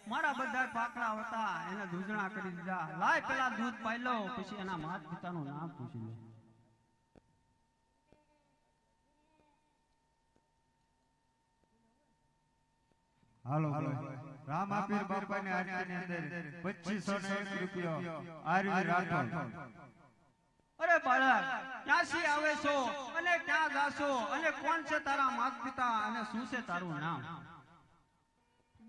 મારા બધા પાકડા હતા એને દૂધણા કરી દીધા. લાય પેલા દૂધ પાઈ લો, પછી એના માતા પિતાનું નામ પૂછી લો. હાલો રામાપીર બાપાની આરતીની અંદર 2501 રૂપિયો આરવી રાઠોડ. અરે બાળક, ક્યાંથી આવે છો અને ક્યાં જાશો અને કોણ છે તારા માતા પિતા અને શું છે તારું નામ?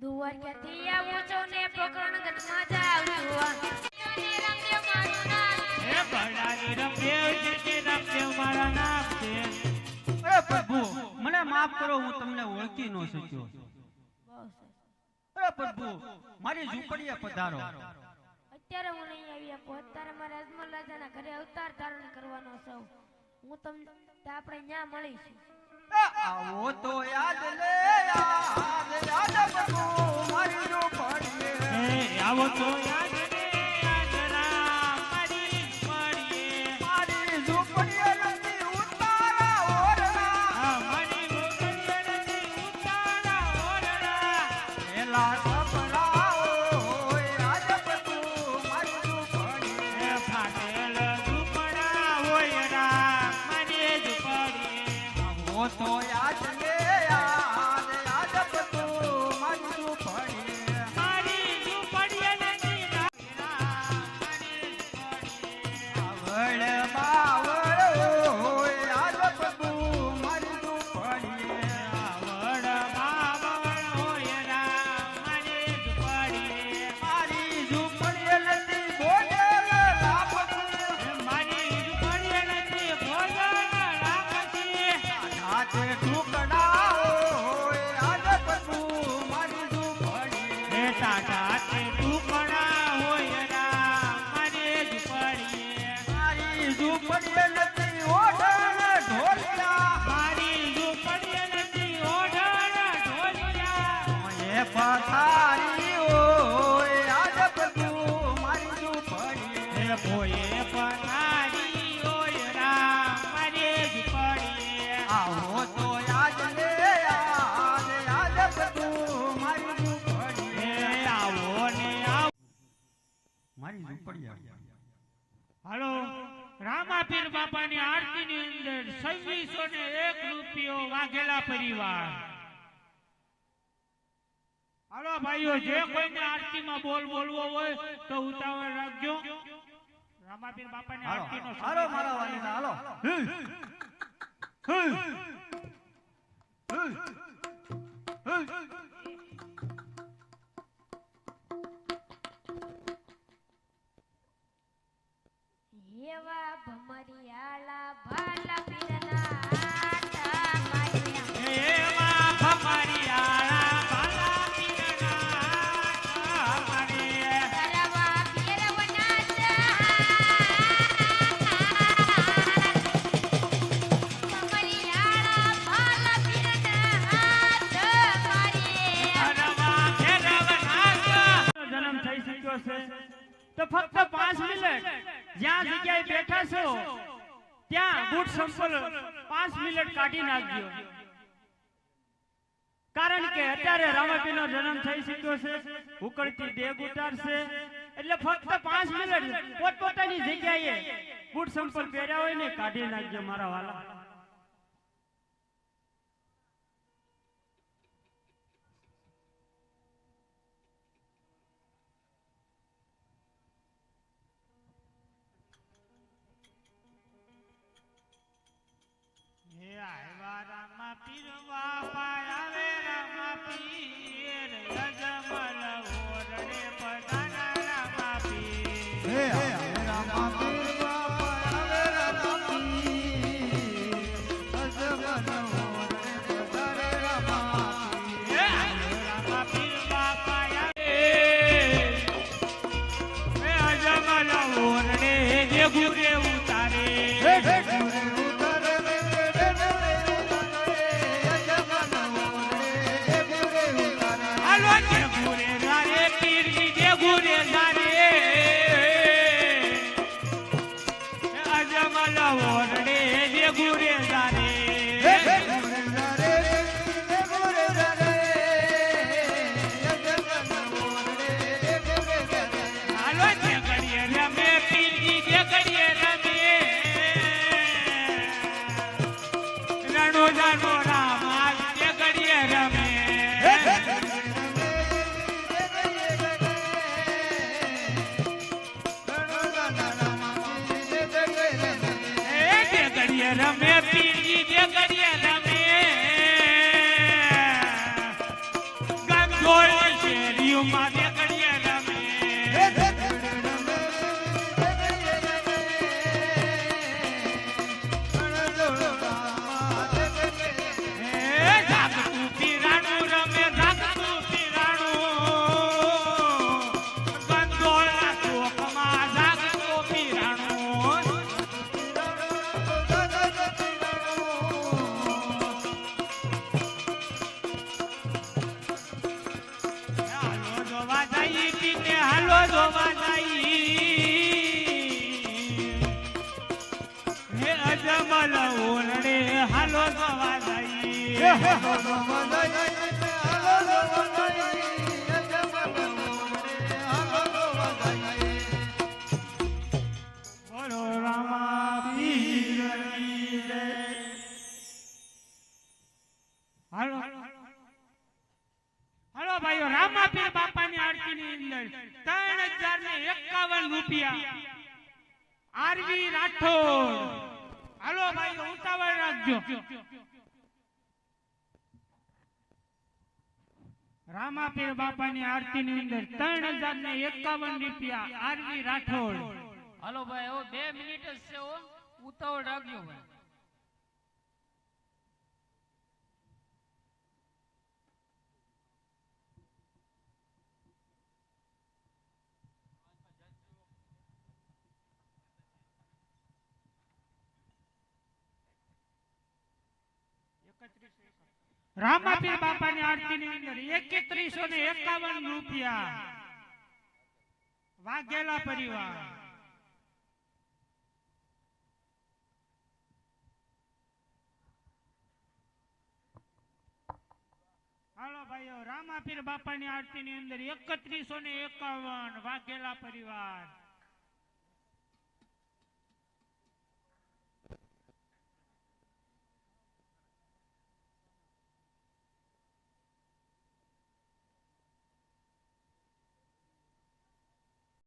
દ્વારકાથી આવું છો ને પોકરણગઢમાં જાઉં છું. રામદેવ મારું નામ છે. ભડાની રામદેવ છે, રામદેવ મારા નામ છે. અરે પ્રભુ, મને માફ કરો, હું તમને ઓળખી ન શક્યો. અરે પ્રભુ, મારી ઝૂંપડીએ પધારો. અત્યારે હું નહીં આવી આપો. અત્યારે મારે અજમલ રાજાના ઘરે અવતાર ધારણ કરવાનો છું. હું તમને આપણે ન્યા મળીશું. આવો તો યાદ લે, યાદ પ્રભુ મારી ઝૂંપડીએ. આવો તો યાદ લે, યાદ રામ મારી ઝૂંપડીએ. મારી ઝૂંપડીએ નથી ઉતારા ઓરડા, મારી ઝૂંપડીએ નથી ઉતારા ઓરડા. એલા સપડાઓ યાદ પ્રભુ મારી ઝૂંપડીએ. ફાટેલ ઝૂંપડા હોય રામ મારી ઝૂંપડીએ. આવો તો યાદ લે, યાદ પ્રભુ મારી ઝૂંપડીએ. મારી ઝૂંપડીએ નથી રામ મારી ઝૂંપડીએ. આવડ બાવળ યાદ પ્રભુ મારી ઝૂંપડીએ. આવડ બાવળ હોય રામ મારી ઝૂંપડીએ. મારી ઝૂંપડીએ નથી ભોજન લાભ, મારી ઝૂંપડીએ નથી ભોજન રાખતી. હાથે ટુકડાઓ યાદ પ્રભુ મારી ઝૂંપડીએ. એ ટાટા તે ટુકડા હોય રામ મારી ઝૂંપડીએ. મારી ઝૂંપડીએ નથી ઓઢણ ઢોલિયા, મારી ઝૂંપડીએ નથી ઓઢણ ઢોલિયા. એ પથારી હોય યાદ પ્રભુ મારી ઝૂંપડીએ. એ ભોયે પથારી હોય રામ મારી ઝૂંપડીએ. આવો તો યાદ લે, યાદ પ્રભુ મારી ઝૂંપડીએ. એ આવો ને આવો. મારી ઝૂંપડીએ. હાલો રામાપીર બાપાની આરતીની અંદર 2601 રૂપિયો વાઘેલા પરિવાર. હાલો ભાઈઓ, જે કોઈને આરતીમાં બોલવો હોય તો ઉતાવળ રાખજો. રામાપીર બાપાની આરતીનો હાલો મારા વાલીના હાલો. એવા ભમરિયાળા ભાલા પીરના આટા માર્યા. એવા ભમરિયાળા ભાલા પીરના આટા માર્યા. કરવા ફેરવના ભમરિયાળા ભાલા પીરના આટા માર્યા. કરવા ફેરવના જન્મ થઈ શક્યો છે તો ફક્ત 5 મિનિટ જ્યાં જગ્યાએ બેઠા છો ત્યાં બૂટ સંપલ 5 મિનિટ કાઢી નાખજો. કારણ કે અત્યારે રામાપીરનો જન્મ થઈ શક્યો છે, ઉકળતી ડેગ ઉતારશે એટલે ફક્ત 5 મિનિટ પોતપોતાની જગ્યાએ બૂટ સંપલ પહેર્યા હોય ને કાઢી નાખજો મારા વાલા. રામાપીર બાપા આવે, રામાપીર યજમલ ઓરડે પધારા રામાપીર. હે રામાપીર બાપા આવે રામાપીર અજબન ઓરડે પધારે રામાપીર. રામાપીર બાપા આવે, અજમલ ઓરડે જે ગુરે ઉતારે. રમે પીરજી જે ગડીએ રમે, ગંગોળ શેરીઓમાં જે ગડીએ રમે. જાગતું પીરાણું રમે, જાગતું પીરાણું, ગંગોળના ચોકમાં જાગતું પીરાણું. હાલો જોવા જાય, હે અજમલ ઓરડે હાલો જોવા જાય. બોલો રામાપીરની જય. હાલો હાલો ભાઈઓ, રામાપીર બાપાની આરતીની અંદર 3051 રૂપિયા આરવી રાઠોડ. હાલો ભાઈઓ, ઉતાવળ રાખજો. રામાપીર બાપાની આરતીની અંદર 3051 રૂપિયા આરવી રાઠોડ. હાલો ભાઈ, હવે 2 મિનિટ જ છે, ઉતાવળ રાખજો ભાઈ. રામાપીર બાપાની આરતીની અંદર 3151 રૂપિયા વાઘેલા પરિવાર. હાલો ભાઈઓ, રામાપીર બાપાની આરતીની અંદર 3151 વાઘેલા પરિવાર.